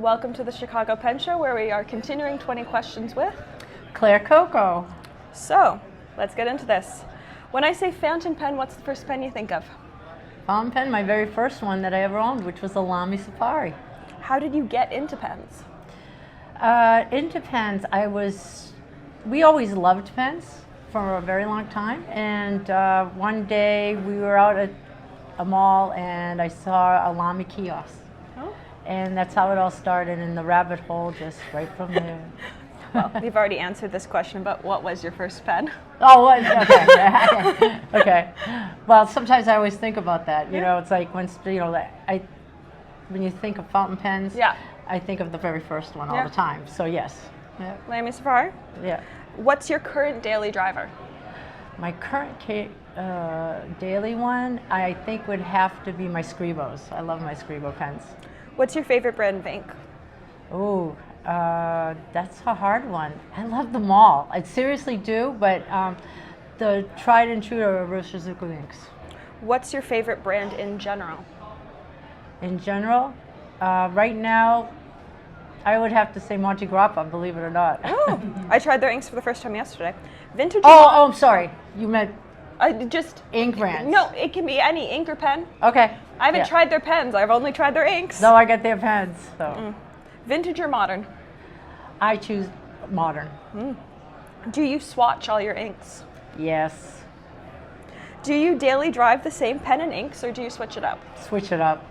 Welcome to the Chicago Pen Show, where we are continuing 20 questions with Clare Coco. So, let's get into this. When I say fountain pen, what's the first pen you think of? Fountain pen, my very first one that I ever owned, which was a Lamy Safari. How did you get into pens? Into pens, we always loved pens for a very long time. And one day we were out at a mall and I saw a Lamy kiosk. Oh. And that's how it all started, in the rabbit hole, just right from there. Well, we've already answered this question, but what was your first pen? Oh, okay. Okay. Well, sometimes I always think about that. You know, it's like when you think of fountain pens, Yeah. I think of the very first one all the time. So yes. Yeah. Lamy Safari? Yeah. What's your current daily driver? My current daily one, I think, would have to be my Scribos. I love my Scribo pens. What's your favorite brand of ink? Oh, that's a hard one. I love them all. I seriously do, but the tried and true are Roshizuku inks. What's your favorite brand in general? In general, right now, I would have to say Monte Grappa, believe it or not. Oh, I tried their inks for the first time yesterday. Vintage. Oh, I'm sorry. You meant just ink brands. No, it can be any ink or pen. Okay. I haven't tried their pens. I've only tried their inks. No, I got their pens. So. Vintage or modern? I choose modern. Do you swatch all your inks? Yes. Do you daily drive the same pen and inks, or do you switch it up? Switch it up.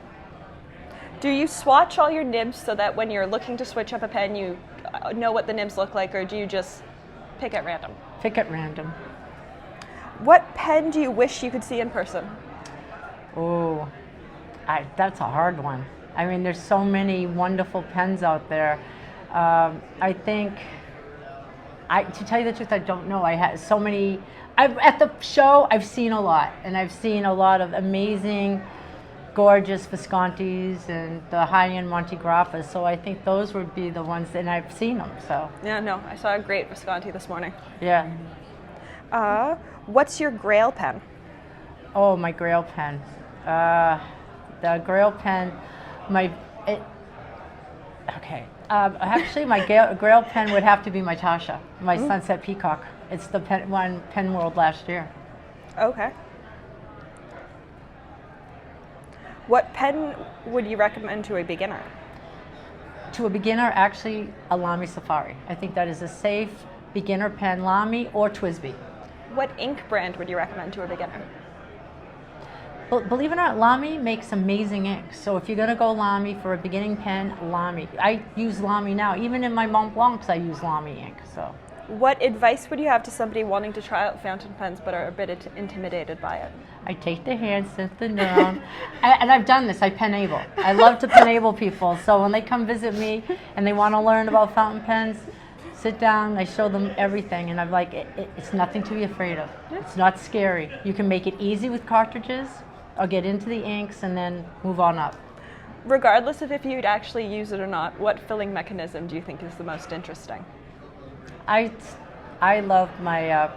Do you swatch all your nibs so that when you're looking to switch up a pen, you know what the nibs look like, or do you just pick at random? Pick at random. What pen do you wish you could see in person? Oh, that's a hard one. I mean, there's so many wonderful pens out there. I think, to tell you the truth, I don't know. I had so many. At the show, I've seen a lot, and I've seen a lot of amazing, gorgeous Viscontis and the high-end Monte Grappas. So I think those would be the ones, and I've seen them. So Yeah, no, I saw a great Visconti this morning. yeah. What's your Grail pen? Oh, my Grail pen. The Grail pen, actually, my Grail pen would have to be my Tasha, my Sunset Peacock. It's the one Pen World last year. Okay. What pen would you recommend to a beginner? To a beginner, actually, a Lamy Safari. I think that is a safe beginner pen, Lamy or TWSBI. What ink brand would you recommend to a beginner? Believe it or not, Lamy makes amazing inks. So if you're going to go Lamy for a beginning pen, Lamy. I use Lamy now. Even in my Mont Blancs, I use Lamy ink. So, what advice would you have to somebody wanting to try out fountain pens but are a bit intimidated by it? I take the hand, sit them down, and I've done this. I penable. I love to penable people. So when they come visit me and they want to learn about fountain pens, sit down, I show them everything, and I'm like, it's nothing to be afraid of. It's not scary. You can make it easy with cartridges, or get into the inks and then move on up. Regardless of if you'd actually use it or not, what filling mechanism do you think is the most interesting? I love my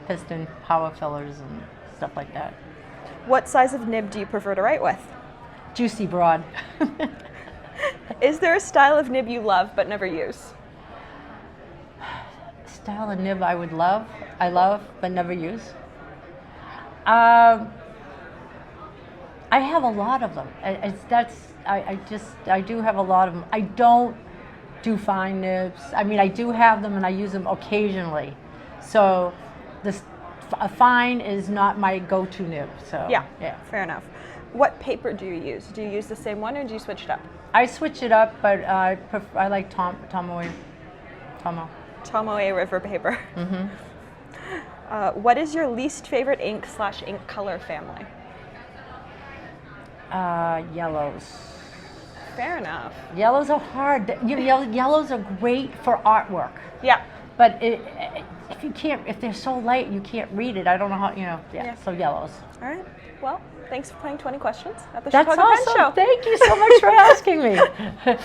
piston power fillers and stuff like that. What size of nib do you prefer to write with? Juicy broad. Is there a style of nib you love but never use? Style of nib I love but never use. I have a lot of them. I do have a lot of them. I don't do fine nibs. I mean, I do have them and I use them occasionally. So a fine is not my go-to nib. So yeah, fair enough. What paper do you use? Do you use the same one or do you switch it up? I switch it up, but I like Tomoe River paper. What is your least favorite ink/ink color family? Yellows. Fair enough. Yellows are hard. Yellows are great for artwork. Yeah. But if they're so light, you can't read it. I don't know how, Yeah. So yellows. All right. Well, thanks for playing 20 questions at the That's Chicago Pen awesome. Show. Thank you so much for asking me.